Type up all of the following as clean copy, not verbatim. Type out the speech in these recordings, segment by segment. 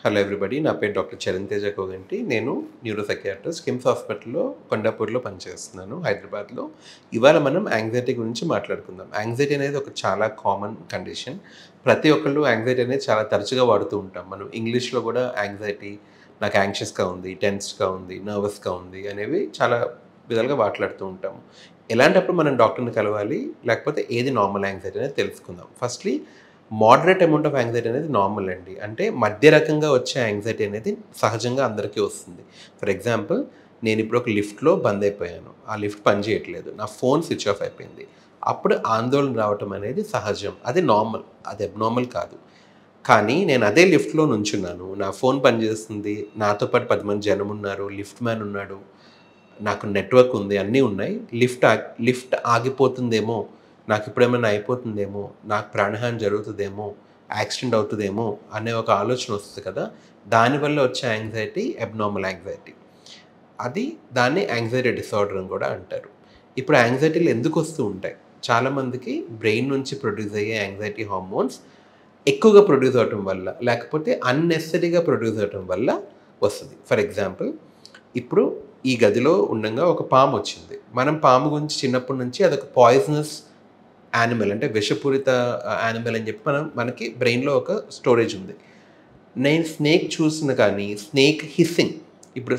Hello everybody. నా పేరు doctor Charan Teja Koganti. నేను న్యూరో సైకియాట్రిస్ట్ కిమ్స్ హాస్పిటల్‌లో కొండాపూర్‌లో పనిచేస్తున్నాను హైదరాబాద్‌లో. ఇవాళ మనం యాంగ్జైటీ గురించి మాట్లాడుకుందాం. యాంగ్జైటీ అనేది ఒక చాలా కామన్ కండిషన్. ప్రతి ఒక్కళ్ళు యాంగ్జైటీ అనేది చాలా తరచుగా వాడుతూ ఉంటాం. మనం ఇంగ్లీష్‌లో కూడా యాంగ్జైటీ, నాకు యాంగ్షియస్‌గా ఉంది, టెన్స్డ్‌గా ఉంది, నర్వస్‌గా ఉంది అనేవి చాలా విధాలుగా మాట్లాడుతూ ఉంటాము. ఎలాంటప్పుడు మనం డాక్టర్‌ని కలవాలి, లేకపోతే ఏది నార్మల్ యాంగ్జైటీ అనేది తెలుసుకుందాం. Firstly moderate amount of anxiety అనేది నార్మల్ అండి. అంటే మధ్య రకంగా వచ్చే యాంగ్జైటీ అనేది సహజంగా అందరికీ వస్తుంది. ఫర్ ఎగ్జాంపుల్, నేను ఇప్పుడు ఒక లిఫ్ట్‌లో బంద్ అయిపోయాను. ఆ లిఫ్ట్ పనిచేయట్లేదు. నా ఫోన్ స్విచ్ ఆఫ్ అయిపోయింది. అప్పుడు ఆందోళన రావటం అనేది సహజం. అది నార్మల్. అది అబ్నార్మల్ కాదు. కానీ నేను అదే లిఫ్ట్‌లో నుంచున్నాను. నా ఫోన్ పనిచేస్తుంది. నాతో పాటు 10 మంది జనం ఉన్నారు. లిఫ్ట్ మ్యాన్ ఉన్నాడు. నాకు నెట్వర్క్ ఉంది. అన్నీ ఉన్నాయి. లిఫ్ట్ ఆగిపోతుందేమో, నాకిప్పుడేమైనా అయిపోతుందేమో, నాకు ప్రాణహాని జరుగుతుందేమో, యాక్సిడెంట్ అవుతుందేమో అనే ఒక ఆలోచన వస్తుంది కదా! దానివల్ల వచ్చే యాంగ్జైటీ అబ్నార్మల్ యాంగ్జైటీ. దాన్ని యాంగ్జైటీ డిసార్డర్ అని కూడా అంటారు. ఇప్పుడు యాంగ్జైటీలు ఎందుకు వస్తూ ఉంటాయి? చాలామందికి బ్రెయిన్ నుంచి ప్రొడ్యూస్ అయ్యే యాంగ్జైటీ హార్మోన్స్ ఎక్కువగా ప్రొడ్యూస్ అవ్వటం వల్ల, లేకపోతే అన్నెసెసరీగా ప్రొడ్యూస్ అవ్వటం వల్ల వస్తుంది. ఫర్ ఎగ్జాంపుల్, ఇప్పుడు ఈ గదిలో ఉండంగా ఒక పాము వచ్చింది. మనం పాము గురించి చిన్నప్పటి నుంచి అదొక పాయిజనస్ యానిమల్, అంటే విషపూరిత యానిమల్ అని చెప్పి మనకి బ్రెయిన్‌లో ఒక స్టోరేజ్ ఉంది. నేను స్నేక్ చూసిన కానీ, స్నేక్ హిస్సింగ్, ఇప్పుడు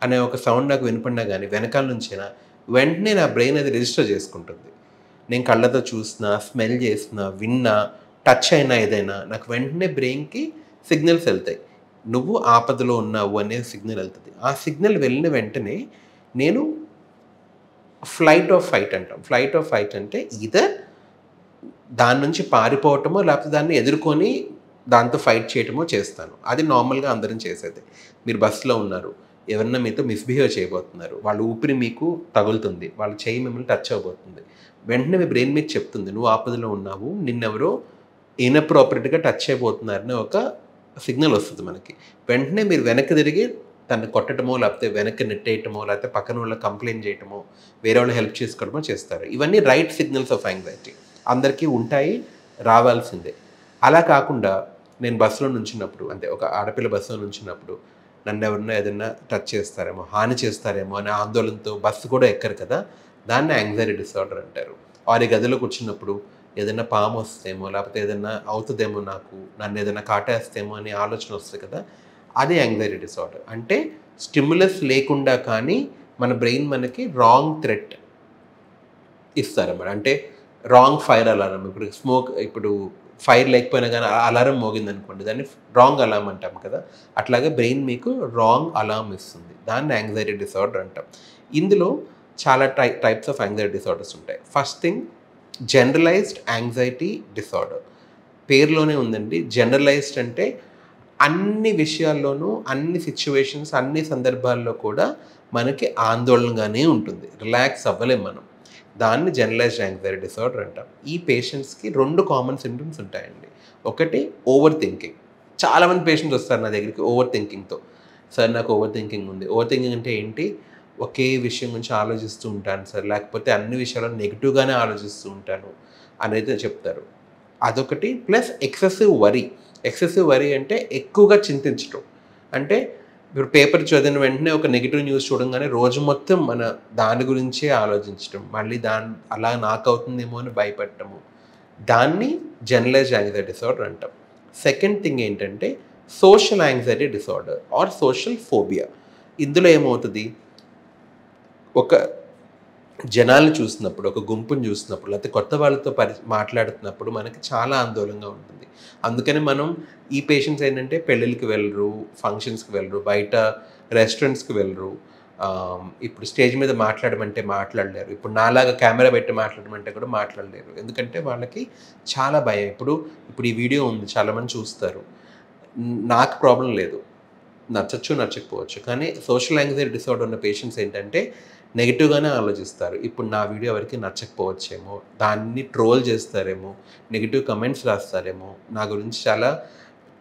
అనే ఒక సౌండ్ నాకు వినపడినా కానీ వెనకాల నుంచైనా వెంటనే నా బ్రెయిన్ అది రిజిస్టర్ చేసుకుంటుంది. నేను కళ్ళతో చూసినా, స్మెల్ చేసినా, విన్నా, టచ్ అయినా ఏదైనా నాకు వెంటనే బ్రెయిన్‌కి సిగ్నల్స్ వెళ్తాయి. నువ్వు ఆపదలో ఉన్నావు అనే సిగ్నల్ వెళ్తుంది. ఆ సిగ్నల్ వెళ్ళిన వెంటనే నేను ఫ్లైట్ ఆర్ ఫైట్ అంటాం. ఫ్లైట్ ఆర్ ఫైట్ అంటే ఈదర్ దాని నుంచి పారిపోవటమో, లేకపోతే దాన్ని ఎదుర్కొని దాంతో ఫైట్ చేయటమో చేస్తాను. అది నార్మల్‌గా అందరం చేసేదే. మీరు బస్సులో ఉన్నారు. ఎవరన్నా మీతో మిస్‌బిహేవ్ చేయబోతున్నారు. వాళ్ళ ఊపిరి మీకు తగులుతుంది. వాళ్ళ చెయ్యి మిమ్మల్ని టచ్ అవ్వబోతుంది. వెంటనే మీ బ్రెయిన్ మీకు చెప్తుంది, నువ్వు ఆపదలో ఉన్నావు. నిన్నెవరో ఇన్‌అప్రోప్రియేట్‌గా టచ్ చేయబోతున్నారని ఒక సిగ్నల్ వస్తుంది మనకి. వెంటనే మీరు వెనక్కి తిరిగి తనని కొట్టటమో, లేకపోతే వెనక్కి నెట్టేయటమో, లేకపోతే పక్కన వాళ్ళకి కంప్లెయింట్ చేయటమో, వేరే వాళ్ళు హెల్ప్ చేసుకోవడమో చేస్తారు. ఇవన్నీ రైట్ సిగ్నల్స్ ఆఫ్ యాంగ్జైటీ. అందరికీ ఉంటాయి, రావాల్సిందే. అలా కాకుండా నేను బస్సులో నుంచున్నప్పుడు, అంటే ఒక ఆడపిల్ల బస్సులో నుంచున్నప్పుడు నన్ను ఎవరన్నా ఏదన్నా టచ్ చేస్తారేమో, హాని చేస్తారేమో అనే ఆందోళనతో బస్సు కూడా ఎక్కరు కదా! దాన్ని యాంగ్జైటీ డిసార్డర్ అంటారు. ఆరు గదిలో కూర్చున్నప్పుడు ఏదైనా పాము వస్తేమో, లేకపోతే ఏదైనా అవుతుందేమో, నన్ను ఏదైనా కాటేస్తేమో అనే ఆలోచన వస్తుంది కదా! అది యాంగ్జైటీ డిసార్డర్. అంటే స్టిమ్యులస్ లేకుండా కానీ మన బ్రెయిన్ మనకి రాంగ్ థ్రెట్ ఇస్తారన్నమాట. అంటే రాంగ్ ఫైర్ అలారం. ఇప్పుడు ఫైర్ లేకపోయినా కానీ అలారం మోగిందనుకోండి, దాన్ని రాంగ్ అలారం అంటాం కదా! అట్లాగే బ్రెయిన్ మీకు రాంగ్ అలారం ఇస్తుంది. దాన్ని యాంగ్జైటీ డిసార్డర్ అంటాం. ఇందులో చాలా టైప్స్ ఆఫ్ యాంగ్జైటీ డిసార్డర్స్ ఉంటాయి. First thing, generalised anxiety disorder. పేరులోనే ఉందండి. జనరలైజ్డ్ అంటే అన్ని విషయాల్లోనూ, అన్ని సిచ్యువేషన్స్, అన్ని సందర్భాల్లో కూడా మనకి ఆందోళనగానే ఉంటుంది. రిలాక్స్ అవ్వలేం మనం. దాన్ని జనరలైజ్డ్ యాంగ్జైటీ డిసార్డర్ అంటాం. ఈ పేషెంట్స్‌కి 2 కామన్ సింప్టమ్స్ ఉంటాయండి. ఒకటి ఓవర్ థింకింగ్. చాలామంది పేషెంట్స్ వస్తారు నా దగ్గరికి ఓవర్ థింకింగ్‌తో. సార్, నాకు ఓవర్ థింకింగ్ ఉంది. ఓవర్ థింకింగ్ అంటే ఏంటి? ఒకే విషయం గురించి ఆలోచిస్తూ ఉంటాను సార్, లేకపోతే అన్ని విషయాల్లో నెగెటివ్‌గానే ఆలోచిస్తూ ఉంటాను అనేది చెప్తారు. అదొకటి. Plus excessive worry. Excessive worry అంటే ఎక్కువగా చింతించటం. అంటే ఇప్పుడు పేపర్ చదివిన వెంటనే ఒక నెగెటివ్ న్యూస్ చూడంగానే రోజు మొత్తం దాని గురించే ఆలోచించటం. మళ్ళీ అలా నాకవుతుందేమో అని భయపడటము. దాన్ని జనరలైజ్డ్ యాంగ్జైటీ డిసార్డర్ అంటాం. సెకండ్ థింగ్ ఏంటంటే social anxiety disorder or social phobia. ఇందులో ఏమవుతుంది? ఒక జనాల్ని చూసినప్పుడు, ఒక గుంపుని చూసినప్పుడు, లేకపోతే కొత్త వాళ్ళతో మాట్లాడుతున్నప్పుడు మనకి చాలా ఆందోళనగా ఉంటుంది. అందుకని మనం ఈ పేషెంట్స్ ఏంటంటే పెళ్ళిళ్ళకి వెళ్ళరు, ఫంక్షన్స్‌కి వెళ్ళరు, బయట రెస్టారెంట్స్‌కి వెళ్ళరు. ఇప్పుడు స్టేజ్ మీద మాట్లాడమంటే మాట్లాడలేరు. ఇప్పుడు నాలాగా కెమెరా పెట్టి మాట్లాడమంటే కూడా మాట్లాడలేరు. ఎందుకంటే వాళ్ళకి చాలా భయం. ఇప్పుడు ఈ వీడియో ఉంది, చాలామంది చూస్తారు. నాకు ప్రాబ్లం లేదు. నచ్చచ్చు, నచ్చకపోవచ్చు. కానీ సోషల్ యాంగ్జైటీ డిసార్డర్ ఉన్న పేషెంట్స్ ఏంటంటే నెగెటివ్‌గానే ఆలోచిస్తారు. ఇప్పుడు నా వీడియో ఎవరికీ నచ్చకపోవచ్చేమో, దాన్ని ట్రోల్ చేస్తారేమో, నెగెటివ్ కమెంట్స్ రాస్తారేమో, నా గురించి చాలా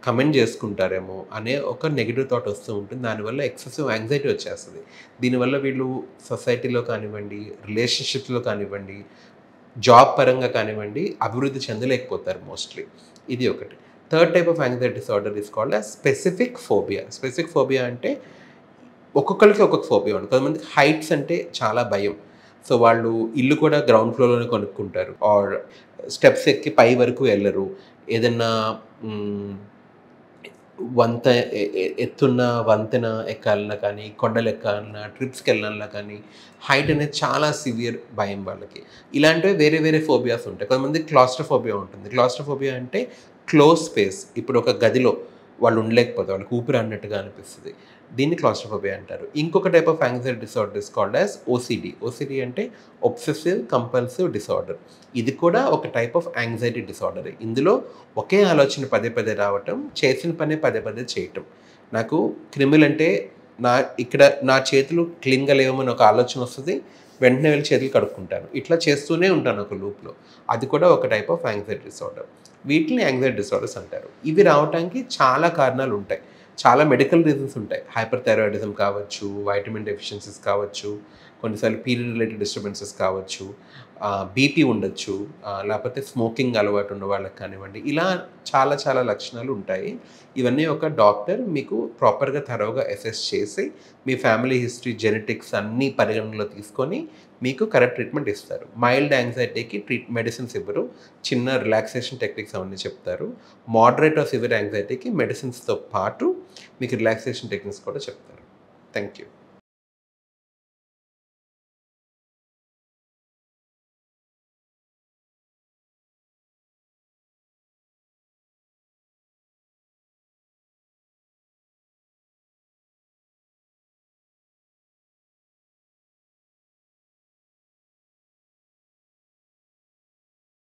కమెంట్ చేసుకుంటారేమో అనే ఒక నెగెటివ్ థాట్ వస్తూ ఉంటుంది. దానివల్ల ఎక్సెసివ్ యాంగ్జైటీ వచ్చేస్తుంది. దీనివల్ల వీళ్ళు సొసైటీలో కానివ్వండి, రిలేషన్‌షిప్స్‌లో కానివ్వండి, జాబ్ పరంగా కానివ్వండి, అభివృద్ధి చెందలేకపోతారు మోస్ట్‌లీ. ఇది ఒకటి. Third type of anxiety disorder is called as specific phobia. Specific phobia అంటే ఒక్కొక్కరికి ఒక్కొక్క ఫోబియా ఉంటుంది. కొంతమందికి హైట్స్ అంటే చాలా భయం. సో వాళ్ళు ఇల్లు కూడా గ్రౌండ్ ఫ్లోర్‌లోనే కొనుక్కుంటారు. ఆర్ స్టెప్స్ ఎక్కి పై వరకు ఎళ్ళరు. ఏదన్నా హ్మ్, వంత ఎత్తున్న వంతెన ఎక్కాలన్నా కానీ, కొండలు ఎక్కాలన్నా, ట్రిప్స్‌కెళ్ళాలన్నా కానీ, హైట్ అనేది చాలా సివియర్ భయం వాళ్ళకి. ఇలాంటివి వేరే వేరే ఫోబియాస్ ఉంటాయి. కొంతమందికి క్లాస్ట్రోఫోబియా ఉంటుంది. క్లాస్ట్రోఫోబియా అంటే క్లోజ్ స్పేస్. ఇప్పుడు ఒక గదిలో వాళ్ళు ఉండలేకపోతారు. వాళ్ళకి ఊపిరి అన్నట్టుగా అనిపిస్తది. దీన్ని క్లాస్ట్రోఫోబియా అంటారు. ఇంకొక type of anxiety disorder is called as OCD. OCD అంటే ఒబ్సెసివ్ కంపల్సివ్ డిసార్డర్. ఇది కూడా ఒక టైప్ ఆఫ్ యాంగ్జైటీ డిసార్డరే. ఇందులో ఒకే ఆలోచన పదే పదే రావటం, చేసిన పనే పదే పదే చేయటం. నాకు క్రిమినల్ అంటే ఇక్కడ నా చేతులు క్లీన్‌గా లేవమని ఒక ఆలోచన వస్తది. వెంటనే వెళ్ళి చేతులు కడుక్కుంటాను. ఇట్లా చేస్తూనే ఉంటాను ఒక లూప్‌లో. అది కూడా ఒక టైప్ ఆఫ్ యాంగ్జైటీ డిసార్డర్. వీటిని యాంగ్జైటీ డిసార్డర్స్ అంటారు. ఇవి రావటానికి చాలా కారణాలు ఉంటాయి. చాలా మెడికల్ రీజన్స్ ఉంటాయి. హైపర్ థైరాయిడిజం కావచ్చు, వైటమిన్ డెఫిషియన్సీస్ కావచ్చు, కొన్నిసార్లు పీరియడ్ రిలేటెడ్ డిస్టర్బెన్సెస్ కావచ్చు, బీపీ ఉండొచ్చు, లేకపోతే స్మోకింగ్ అలవాటు ఉన్న వాళ్ళకి కానివ్వండి. ఇలా చాలా చాలా లక్షణాలు ఉంటాయి. ఇవన్నీ ఒక డాక్టర్ మీకు ప్రాపర్‌గా థరోగా అసెస్ చేసి, మీ ఫ్యామిలీ హిస్టరీ, జెనెటిక్స్ అన్నీ పరిగణనలో తీసుకొని మీకు కరెక్ట్ ట్రీట్మెంట్ ఇస్తారు. మైల్డ్ యాంగ్జైటీకి మెడిసిన్స్ ఇవ్వరు. చిన్న రిలాక్సేషన్ టెక్నిక్స్ అవన్నీ చెప్తారు. మోడరేట్ ఆర్ సివియర్ యాంగ్జైటీకి మెడిసిన్స్‌తో పాటు మీకు రిలాక్సేషన్ టెక్నిక్స్ కూడా చెప్తారు. Thank you.